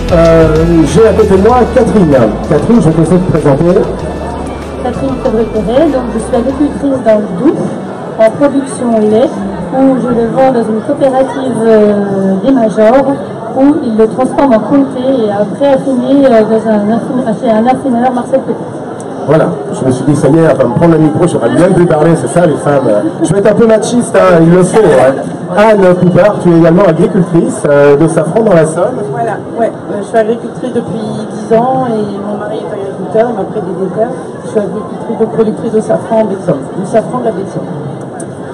J'ai à côté de moi Catherine. Catherine, je te laisse te présenter. Catherine Febret-Perret, donc je suis agricultrice dans le Doubs, en production lait, où je le vends dans une coopérative des majors, où ils le transforment en comté et après affiné chez un affineur Marcel Petit. Voilà, je me suis dit, ça y est, elle va me prendre le micro, j'aurais bien dû parler, c'est ça les femmes. Je vais être un peu machiste, hein, il le faut. Hein. Anne Poupard, tu es également agricultrice de Safran dans la Somme. Voilà, ouais, je suis agricultrice depuis 10 ans et mon mari est agriculteur, il m'a pris des terres. Je suis agricultrice de productrice de safran en Baie-de-Somme, du safran de la Baie-de-Somme.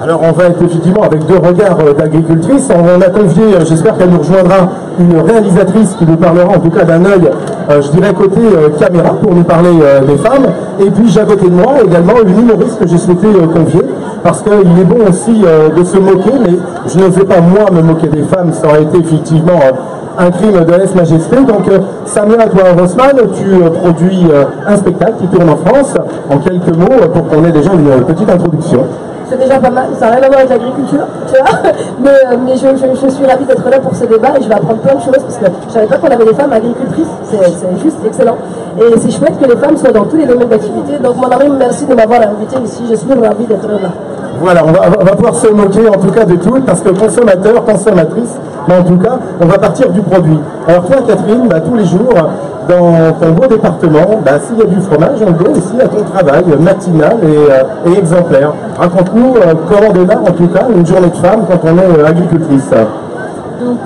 Alors on va être effectivement avec deux regards d'agricultrice. On a convié, j'espère qu'elle nous rejoindra, une réalisatrice qui nous parlera en tout cas d'un œil, je dirais côté caméra, pour nous parler des femmes. Et puis j'ai à côté de moi également une humoriste que j'ai souhaité convier, parce qu'il est bon aussi de se moquer, mais je ne vais pas moi me moquer des femmes, ça aurait été effectivement un crime de lèse-majesté. Donc Samia, toi Rossman, tu produis un spectacle qui tourne en France. En quelques mots, pour qu'on ait déjà une petite introduction. C'est déjà pas mal, ça n'a rien à voir avec l'agriculture, tu vois, mais je suis ravie d'être là pour ce débat et je vais apprendre plein de choses parce que je ne savais pas qu'on avait des femmes agricultrices, c'est juste excellent. Et c'est chouette que les femmes soient dans tous les domaines d'activité, donc mon ami, merci de m'avoir invité ici, je suis ravie d'être là. Voilà, on va pouvoir se moquer en tout cas de tout, parce que consommateur, consommatrice, mais en tout cas, on va partir du produit. Alors toi Catherine, tous les jours, dans ton beau département, s'il y a du fromage, on doit aussi à ton travail matinal et exemplaire. Raconte-nous comment démarre en tout cas une journée de femme quand on est agricultrice. Donc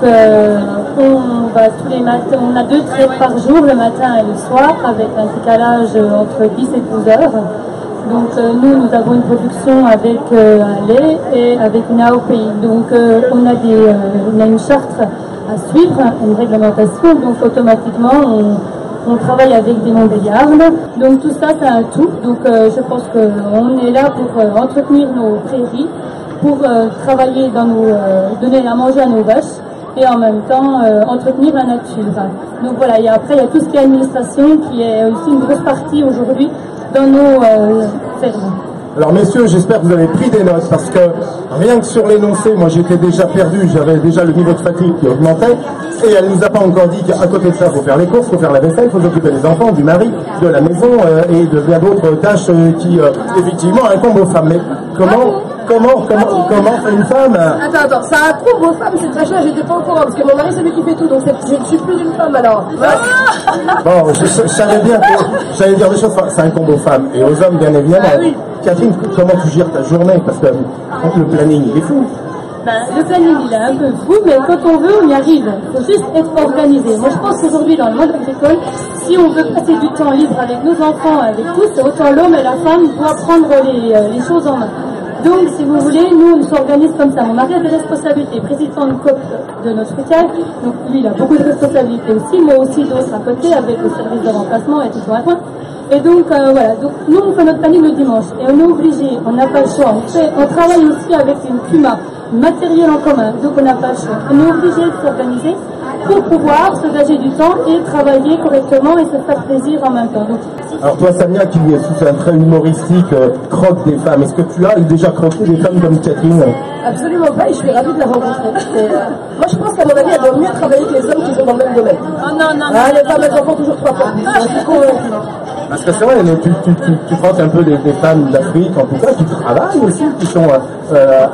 on va tous les matins, on a 2 traites par jour, le matin et le soir, avec un décalage entre 10 et 12 heures. Donc nous avons une production avec un lait et avec une AOPI. Donc on a une charte à suivre, une réglementation, donc automatiquement on travaille avec des Montbéliardes. Donc tout ça, c'est un tout. Donc je pense qu'on est là pour entretenir nos prairies, pour travailler donner à manger à nos vaches et en même temps entretenir la nature. Donc voilà, et après il y a tout ce qui est administration qui est aussi une grosse partie aujourd'hui dans nos fermes. Alors messieurs, j'espère que vous avez pris des notes, parce que rien que sur l'énoncé, moi j'étais déjà perdu, j'avais déjà le niveau de fatigue qui augmentait, et elle nous a pas encore dit qu'à côté de ça, il faut faire les courses, il faut faire la vaisselle, il faut s'occuper des enfants, du mari, de la maison, et de bien d'autres tâches qui, effectivement, incombent aux femmes. Mais comment fait une femme? Attends, ça incombe aux femmes, c'est très cher, j'étais pas au courant, parce que mon mari c'est lui qui fait tout, donc je ne suis plus une femme alors. Bon, je savais bien que j'allais dire des choses, ça incombe aux femmes, et aux hommes bien évidemment. Ah oui. Catherine, comment tu gères ta journée? Parce que le planning, il est fou. Le planning, il est un peu fou, mais quand on veut, on y arrive. Il faut juste être organisé. Moi, je pense qu'aujourd'hui, dans le monde agricole, si on veut passer du temps libre avec nos enfants, avec tous, c'est autant l'homme et la femme doivent prendre les choses en main. Donc, si vous voulez, nous, on s'organise comme ça. Mon mari a des responsabilités, président de COP de notre fruitière, donc lui, il a beaucoup de responsabilités aussi, moi aussi d'autres à côté, avec le service de remplacement et tout ça. Et donc, voilà, donc nous, on fait notre planning le dimanche, et on est obligé, on n'a pas le choix. On travaille aussi avec une CUMA, matériel en commun, donc on n'a pas le choix. On est obligé de s'organiser pour pouvoir se gager du temps et travailler correctement et se faire plaisir en même temps. Donc, alors toi Samia, qui est sous un trait humoristique, croque des femmes, est-ce que tu as déjà croqué des femmes comme Catherine? Absolument pas, et je suis ravie de la rencontrer. Moi je pense qu'à mon avis, elle doit mieux travailler que les hommes qui sont dans le même domaine. Les femmes, elles en font toujours 3 fois. Parce que c'est vrai, tu croques un peu des femmes d'Afrique, en tout cas, qui travaillent aussi, qui sont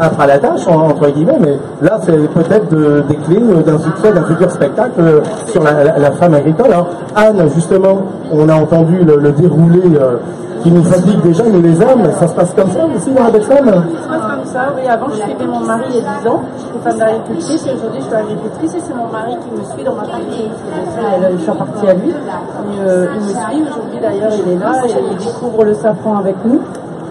âpres à la tâche, entre guillemets, mais là, c'est peut-être des clés d'un succès, d'un futur spectacle sur la femme agricole. Alors, Anne, justement, on a entendu le déroulé qui nous fatigue déjà, nous les hommes, ça se passe comme ça aussi dans la Baie-de-Somme? Ça se passe comme ça, oui. Avant, je suivais mon mari il y a 10 ans, j'étais femme d'agricultrice, et aujourd'hui, je suis agricultrice, et c'est mon mari qui me suit dans ma partie. Je suis en partie à lui. Il me suit, aujourd'hui d'ailleurs, il est là, et il découvre le safran avec nous.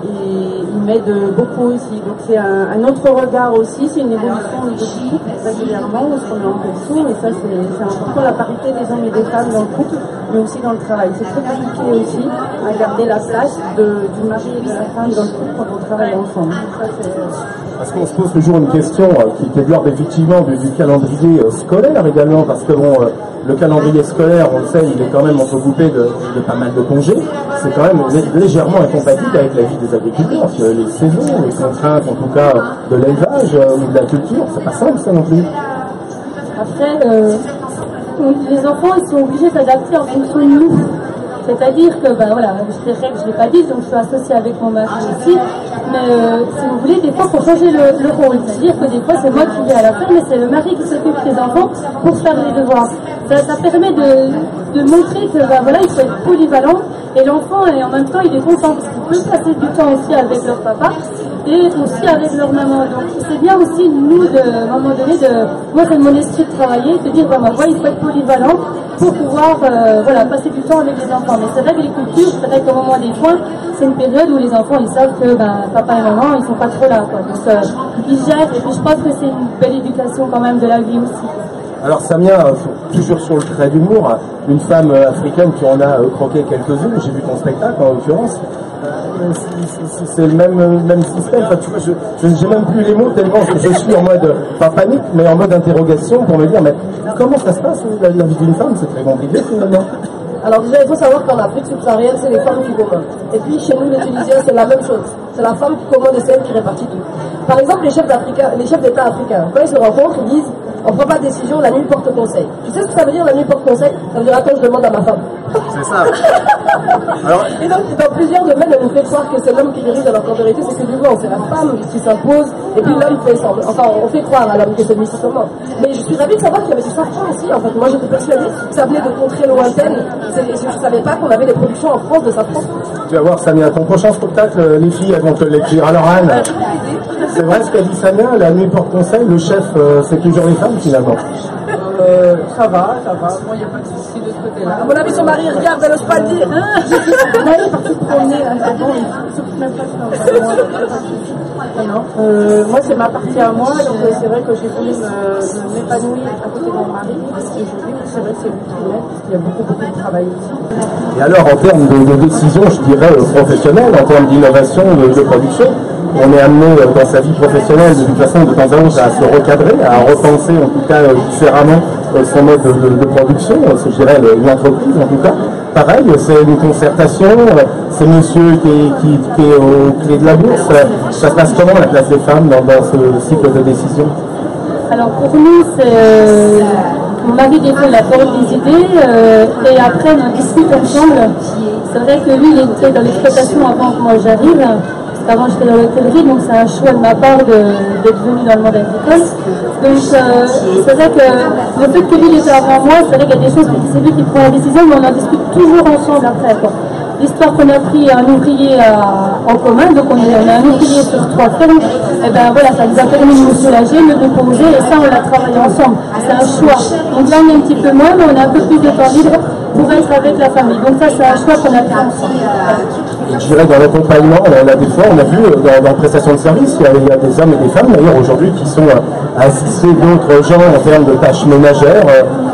Et il m'aide beaucoup aussi. Donc c'est un autre regard aussi, c'est une évolution au niveau du couple régulièrement, on se remet en question, et ça c'est important, la parité des hommes et des femmes dans le couple, mais aussi dans le travail. C'est très compliqué aussi à garder la place du mari et de la femme dans le couple quand on travaille ensemble. Parce qu'on se pose toujours une question qui est de l'ordre effectivement du calendrier scolaire également, parce que bon, le calendrier scolaire, on le sait, il est quand même entrecoupé de pas mal de congés. C'est quand même légèrement incompatible avec la vie des agriculteurs, parce que les saisons, les contraintes en tout cas de l'élevage ou de la culture, c'est pas simple ça non plus. Après, les enfants ils sont obligés de s'adapter en fonction de nous. C'est-à-dire que, ben voilà, je dirais que je ne l'ai pas dit, donc je suis associée avec mon mari aussi, mais si vous voulez, des fois, il faut changer le rôle. C'est-à-dire que des fois, c'est moi qui vais à la ferme, mais c'est le mari qui s'occupe des enfants pour faire les devoirs. Ça permet de montrer que, ben voilà, il faut être polyvalent, et l'enfant, et en même temps, il est content, parce qu'il peut passer du temps aussi avec leur papa, et aussi avec leur maman. Donc, c'est bien aussi, nous, à un moment donné, moi, c'est mon esprit de travailler, de dire, ben, moi, il faut être polyvalent pour pouvoir, voilà, passer du temps avec les enfants. Mais c'est vrai que l'agriculture, c'est vrai qu'au moment des points, c'est une période où les enfants, ils savent que ben, papa et maman, ils sont pas trop là, quoi. Donc, ils gèrent, et puis je pense que c'est une belle éducation quand même de la vie aussi. Alors Samia, toujours sur le trait d'humour, une femme africaine qui en a croqué quelques-unes, j'ai vu ton spectacle en l'occurrence, c'est le même système, enfin, tu vois, j'ai même plus les mots tellement je suis en mode, pas panique, mais en mode interrogation pour me dire, mais comment ça se passe la vie d'une femme, c'est très compliqué finalement. Alors déjà, il faut savoir qu'en Afrique subsaharienne, c'est les femmes qui commandent. Et puis chez nous, les Tunisiens, c'est la même chose. C'est la femme qui commande et c'est elle qui répartit tout. Par exemple, les chefs d'État africains, quand ils se rencontrent, ils disent on ne prend pas de décision, la nuit porte conseil. Tu sais ce que ça veut dire la nuit porte conseil? Ça veut dire attends, je demande à ma femme. C'est ça. Alors... Et donc, dans plusieurs domaines, on nous fait croire que c'est l'homme qui dirige, alors qu'en vérité, c'est que du coup, c'est la femme qui s'impose, et puis l'homme fait semblant. Enfin, on fait croire à l'homme que c'est lui qui commande. Mais je suis ravie de savoir qu'il y avait du safran aussi, en fait. Moi, j'étais persuadée que ça venait de contrées lointaines. Je ne savais pas qu'on avait des productions en France de safran. Tu vas voir, Samia, ton prochain spectacle, les filles, elles vont te l'écrire. Alors, Anne, c'est vrai ce qu'a dit Samia, la nuit porte conseil, le chef, c'est toujours les femmes, finalement. Ça va. Moi, il n'y a pas de souci de ce côté-là. À mon avis, son mari regarde, elle n'ose pas le dire. Là, il est parti se promener, là, c'est bon, il ne s'occupe même pas de moi, c'est ma partie à moi, donc c'est vrai que j'ai voulu m'épanouir à côté de mon mari. Et aujourd'hui, c'est vrai que c'est lui qui m'aide, parce qu'il y a beaucoup de travail aussi. Et alors, en termes de décision, je dirais, professionnelle, en termes d'innovation, de production, on est amené dans sa vie professionnelle de toute façon de temps à autre à se recadrer, à repenser en tout cas différemment son mode de production, je dirais une entreprise en tout cas. Pareil, c'est une concertation, c'est monsieur qui est aux clés de la bourse. Ça se passe comment la place des femmes dans ce cycle de décision? Alors pour nous, c'est mon mari des fois il apporte des idées et après on discute ensemble. C'est vrai que lui il était dans l'exploitation avant que moi j'arrive. Avant j'étais dans l'hôtellerie, donc c'est un choix de ma part d'être venue dans le monde agricole. Donc c'est vrai que le fait que lui était avant moi, c'est vrai qu'il y a des choses, c'est lui qui prend la décision, mais on en discute toujours ensemble après. L'histoire qu'on a pris un ouvrier en commun, donc on a un ouvrier sur 3 fermes, et ben voilà, ça nous a permis de nous soulager, de nous reposer, et ça on l'a travaillé ensemble. C'est un choix. Donc là on est un petit peu moins, mais on a un peu plus de temps libre pour être avec la famille. Donc ça c'est un choix qu'on a pris ensemble. Et je dirais dans l'accompagnement, on a des fois, on a vu dans la prestation de service, il y a des hommes et des femmes d'ailleurs aujourd'hui qui sont assistés d'autres gens en termes de tâches ménagères,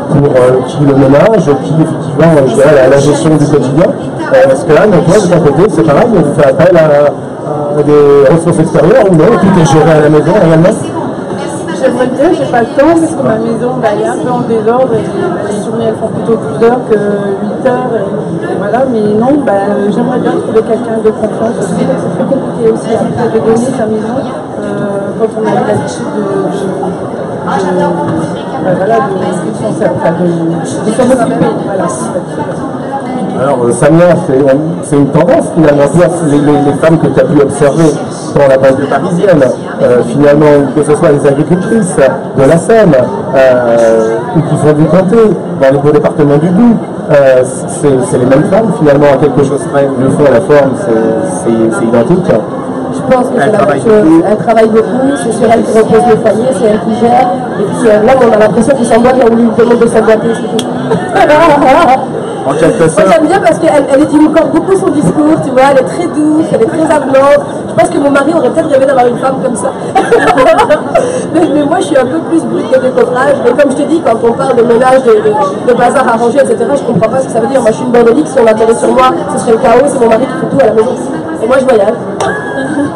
pour qui le ménage, qui effectivement, je dirais, la gestion du quotidien. Est-ce que là, toi, de ton côté, c'est pareil, on fait appel à des ressources extérieures ou non, tout est géré à la maison réellement? J'aimerais bien, j'ai pas le temps parce que ma maison elle est un peu en désordre et les journées elles font plutôt 12 heures que 8 heures et voilà, mais non, j'aimerais bien trouver quelqu'un de confiance aussi, c'est très compliqué aussi de donner sa maison quand on a eu l'habitude de s'en occuper. Voilà. Alors Samia, c'est une tendance finalement, les femmes que tu as pu observer dans la banlieue parisienne, finalement, que ce soit les agricultrices de la Seine, ou qui font du comté, dans les beaux départements du Doubs, c'est les mêmes femmes finalement, à quelque chose près, le fond et la forme, c'est identique. Je pense que c'est la même chose. Elle travaille beaucoup, c'est sur elle qui repose le foyer, c'est elle qui gère. Et puis là, on a l'impression qu'il s'emboîte là où lui demande de s'emboîter, c'est tout. En quelque sorte. Moi j'aime bien parce qu'elle édulcore beaucoup son discours, tu vois, elle est très douce, elle est très avenante. Je pense que mon mari aurait peut-être rêvé d'avoir une femme comme ça. mais moi je suis un peu plus brute de décoffrage. Et comme je te dis, quand on parle de ménage, de bazar à ranger, etc., je comprends pas ce que ça veut dire. Moi je suis une bordelique, si on l'intérêt sur moi, ce serait le chaos, c'est mon mari qui fait tout à la maison. Et moi je voyage.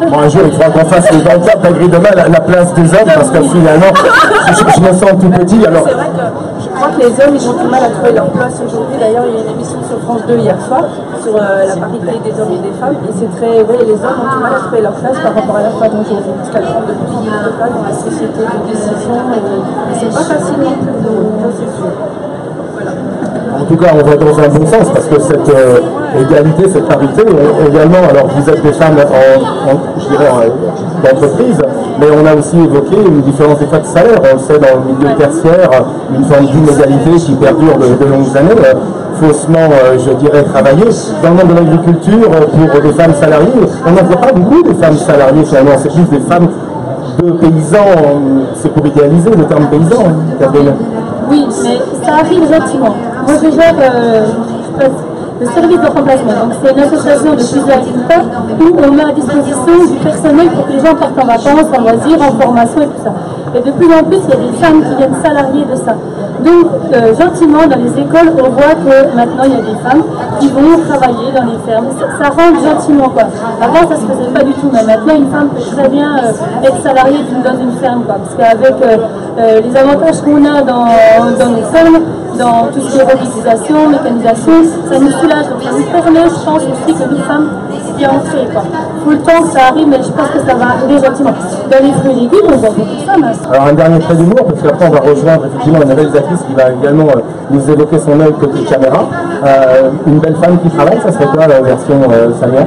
Bon, un jour, il faudra qu'on fasse dans le cadre d'Agri demain la place des hommes, parce que finalement, je me sens tout petit. Alors... C'est vrai que je crois que les hommes, ils ont du mal à trouver leur place aujourd'hui. D'ailleurs, il y a une émission sur France 2 hier soir, sur la parité des hommes et des femmes. Et c'est très... Oui, les hommes ont du mal à trouver leur place par rapport à la femme aujourd'hui, parce qu'elles prennent de plus en plus de place dans la société de décision. Et c'est pas facile non plus, c'est sûr. en tout cas, on va dans un bon sens parce que cette égalité, cette parité, également, alors vous êtes des femmes je dirais, d'entreprise, mais on a aussi évoqué une différence des fois de salaire. On le sait, dans le milieu tertiaire, une forme d'inégalité qui perdure de longues années, faussement, je dirais, travaillée. Dans le monde de l'agriculture, pour des femmes salariées, on n'en voit pas beaucoup des femmes salariées finalement, c'est plus des femmes de paysans, c'est pour idéaliser le terme paysan, Catherine. Oui, mais ça arrive gentiment. Moi, je gère le service de remplacement. Donc, c'est une association de plusieurs agriculteurs où on met à disposition du personnel pour que les gens partent en vacances, en loisirs, en formation et tout ça. Et de plus en plus, il y a des femmes qui viennent salariées de ça. Donc, gentiment, dans les écoles, on voit que maintenant, il y a des femmes qui vont travailler dans les fermes. Ça rentre gentiment, quoi. Avant, ça se faisait pas du tout, mais maintenant, une femme peut très bien être salariée dans une ferme, quoi. Parce qu'avec les avantages qu'on a dans nos fermes, dans tout ce qui est robotisation, mécanisation, ça nous soulage. Donc, ça nous permet, je pense aussi, que nous femmes d'y entrer, quoi. Faut le temps que ça arrive, mais je pense que ça va arriver gentiment. Dans les fruits et légumes, on voit beaucoup de femmes. Alors un dernier trait d'humour, parce qu'après on va rejoindre effectivement une réalisatrice qui va également nous évoquer son œil côté caméra. Une belle femme qui travaille, ça serait quoi la version Samia?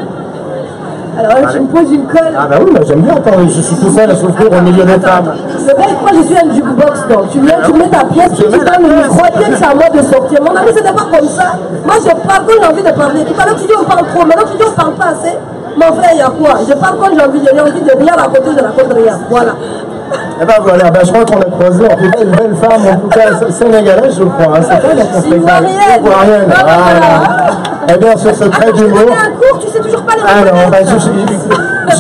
Alors là, tu me poses une colle. Ah bah oui, bah, j'aime bien, attends, je suis tout seul à souffrir au milieu des femmes. Le mec, moi je suis un jukebox, donc tu viens, tu mets ta pièce, tu donnes le micro, c'est à moi de sortir. Mon ami, c'était pas comme ça. Moi je parle quand j'ai envie de parler. Tout à l'heure tu dis on parle trop, maintenant tu dis on parle pas assez. Mon frère, il y a quoi? Je parle quand j'ai envie de rien raconter, je raconte rien. Voilà. Eh ben voilà, ben, je crois qu'on a croisé en tout cas une belle femme, en tout cas sénégalaise, je crois. Hein. C'est pas la Ivoirienne. Voilà. Eh bien, sur ce trait d'humour. Un cours, tu sais toujours pas les alors, ben,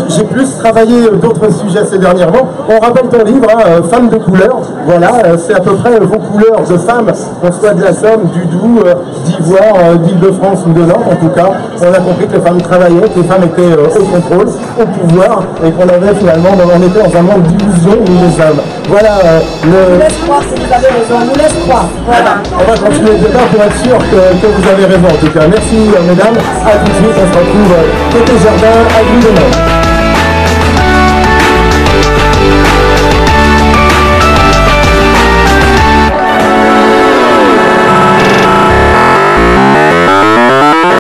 j'ai plus travaillé d'autres sujets ces dernièrement. On rappelle ton livre, hein, Femmes de couleur. Voilà, c'est à peu près vos couleurs de femmes, qu'on soit de la Somme, du Doubs, d'Ivoire, d'Île-de-France ou de Nantes. En tout cas, on a compris que les femmes travaillaient, que les femmes étaient au contrôle, au pouvoir, et qu'on avait finalement, on était dans un monde d'illusions, nous les hommes. Voilà. Nous laisse croire si vous avez raison, nous laisse croire. Voilà. On va continuer le débat pour être sûr que vous avez raison en tout cas. Merci mesdames, à tout de suite, on se retrouve côté jardin, à vous demain.